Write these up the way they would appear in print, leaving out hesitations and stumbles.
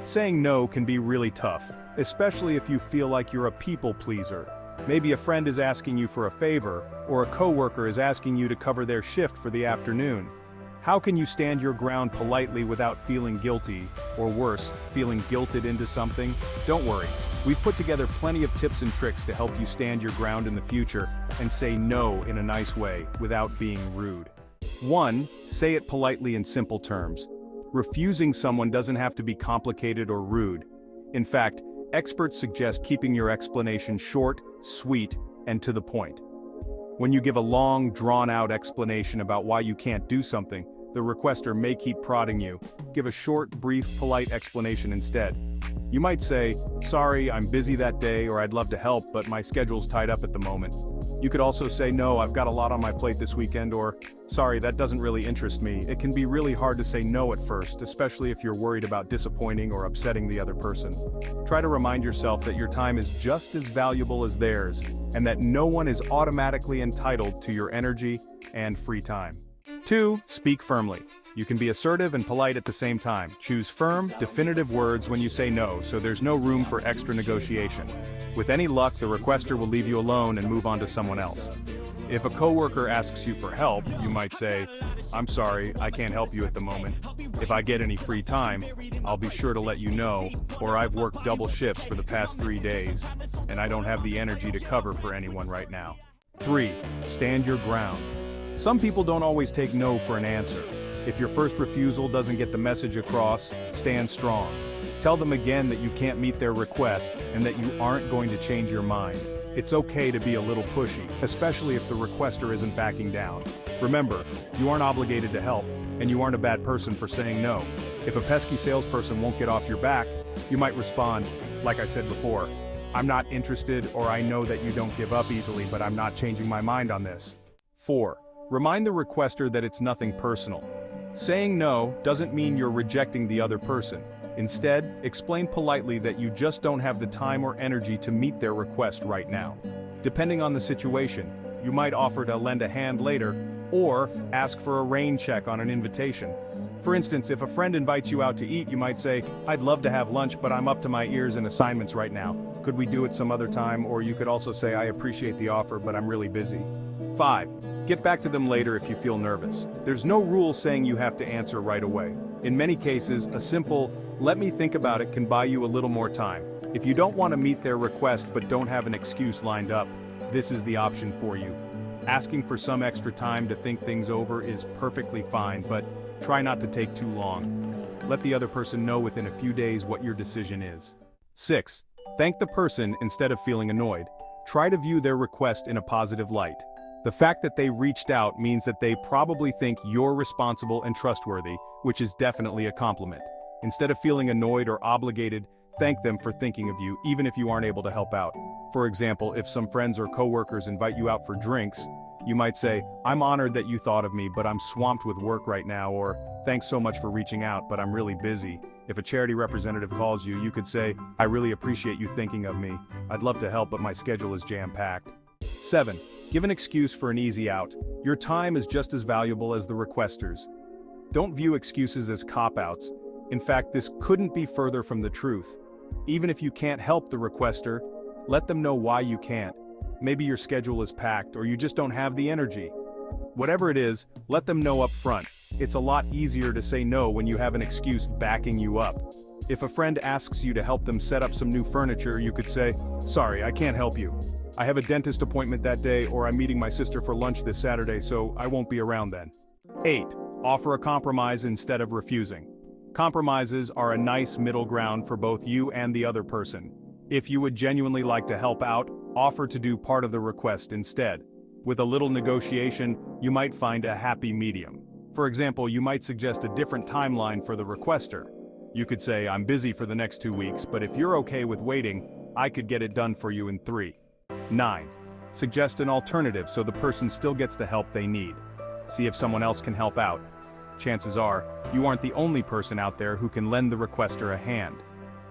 Saying no can be really tough, especially if you feel like you're a people pleaser. Maybe a friend is asking you for a favor, or a coworker is asking you to cover their shift for the afternoon. How can you stand your ground politely without feeling guilty, or worse, feeling guilted into something? Don't worry, we've put together plenty of tips and tricks to help you stand your ground in the future and say no in a nice way without being rude. 1. Say it politely in simple terms. Refusing someone doesn't have to be complicated or rude. In fact, experts suggest keeping your explanation short, sweet, and to the point. When you give a long, drawn-out explanation about why you can't do something, the requester may keep prodding you. Give a short, brief, polite explanation instead. You might say, "Sorry, I'm busy that day," or "I'd love to help, but my schedule's tied up at the moment." You could also say, "No, I've got a lot on my plate this weekend," or "Sorry, that doesn't really interest me." It can be really hard to say no at first, especially if you're worried about disappointing or upsetting the other person. Try to remind yourself that your time is just as valuable as theirs, and that no one is automatically entitled to your energy and free time. 2. Speak firmly. You can be assertive and polite at the same time. Choose firm, definitive words when you say no, so there's no room for extra negotiation. With any luck, the requester will leave you alone and move on to someone else. If a coworker asks you for help, you might say, "I'm sorry, I can't help you at the moment. If I get any free time, I'll be sure to let you know, or I've worked double shifts for the past 3 days, and I don't have the energy to cover for anyone right now." 3. Stand your ground. Some people don't always take no for an answer. If your first refusal doesn't get the message across, stand strong. Tell them again that you can't meet their request and that you aren't going to change your mind. It's okay to be a little pushy, especially if the requester isn't backing down. Remember, you aren't obligated to help, and you aren't a bad person for saying no. If a pesky salesperson won't get off your back, you might respond, like I said before, "I'm not interested," or "I know that you don't give up easily, but I'm not changing my mind on this." 4. Remind the requester that it's nothing personal. Saying no doesn't mean you're rejecting the other person. Instead, explain politely that you just don't have the time or energy to meet their request right now. Depending on the situation, you might offer to lend a hand later, or ask for a rain check on an invitation. For instance, if a friend invites you out to eat, you might say, "I'd love to have lunch, but I'm up to my ears in assignments right now. Could we do it some other time?" Or you could also say, "I appreciate the offer, but I'm really busy." 5. Get back to them later if you feel nervous. There's no rule saying you have to answer right away. In many cases, a simple, "Let me think about it," can buy you a little more time. If you don't want to meet their request but don't have an excuse lined up, this is the option for you. Asking for some extra time to think things over is perfectly fine, but try not to take too long. Let the other person know within a few days what your decision is. 6. Thank the person instead of feeling annoyed. Try to view their request in a positive light. The fact that they reached out means that they probably think you're responsible and trustworthy, which is definitely a compliment. Instead of feeling annoyed or obligated, thank them for thinking of you, even if you aren't able to help out. For example, if some friends or coworkers invite you out for drinks, you might say, "I'm honored that you thought of me, but I'm swamped with work right now," or "Thanks so much for reaching out, but I'm really busy." If a charity representative calls you, you could say, "I really appreciate you thinking of me. I'd love to help, but my schedule is jam-packed." 7. Give an excuse for an easy out. Your time is just as valuable as the requesters. Don't view excuses as cop-outs. In fact, this couldn't be further from the truth. Even if you can't help the requester, let them know why you can't. Maybe your schedule is packed, or you just don't have the energy. Whatever it is, let them know up front. It's a lot easier to say no when you have an excuse backing you up. If a friend asks you to help them set up some new furniture, you could say, "Sorry, I can't help you. I have a dentist appointment that day, or I'm meeting my sister for lunch this Saturday, so I won't be around then." 8. Offer a compromise instead of refusing. Compromises are a nice middle ground for both you and the other person. If you would genuinely like to help out, offer to do part of the request instead. With a little negotiation, you might find a happy medium. For example, you might suggest a different timeline for the requester. You could say, "I'm busy for the next 2 weeks, but if you're okay with waiting, I could get it done for you in 3. 9. Suggest an alternative so the person still gets the help they need. See if someone else can help out. Chances are, you aren't the only person out there who can lend the requester a hand.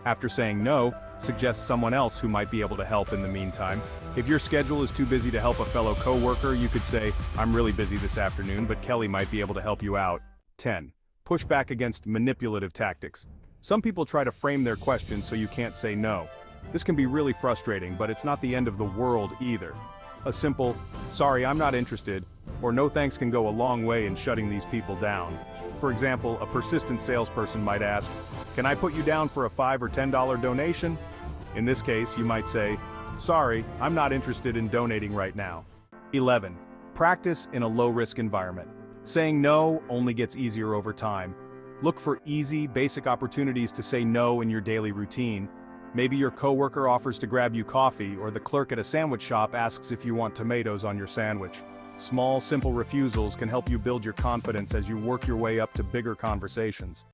After saying no, suggest someone else who might be able to help in the meantime. If your schedule is too busy to help a fellow coworker, you could say, "I'm really busy this afternoon, but Kelly might be able to help you out." 10. Push back against manipulative tactics. Some people try to frame their questions so you can't say no. This can be really frustrating, but it's not the end of the world either. A simple, "Sorry, I'm not interested," or "No thanks" can go a long way in shutting these people down. For example, a persistent salesperson might ask, "Can I put you down for a $5 or $10 donation?" In this case, you might say, "Sorry, I'm not interested in donating right now." 11. Practice in a low-risk environment. Saying no only gets easier over time. Look for easy, basic opportunities to say no in your daily routine. Maybe your coworker offers to grab you coffee, or the clerk at a sandwich shop asks if you want tomatoes on your sandwich. Small, simple refusals can help you build your confidence as you work your way up to bigger conversations.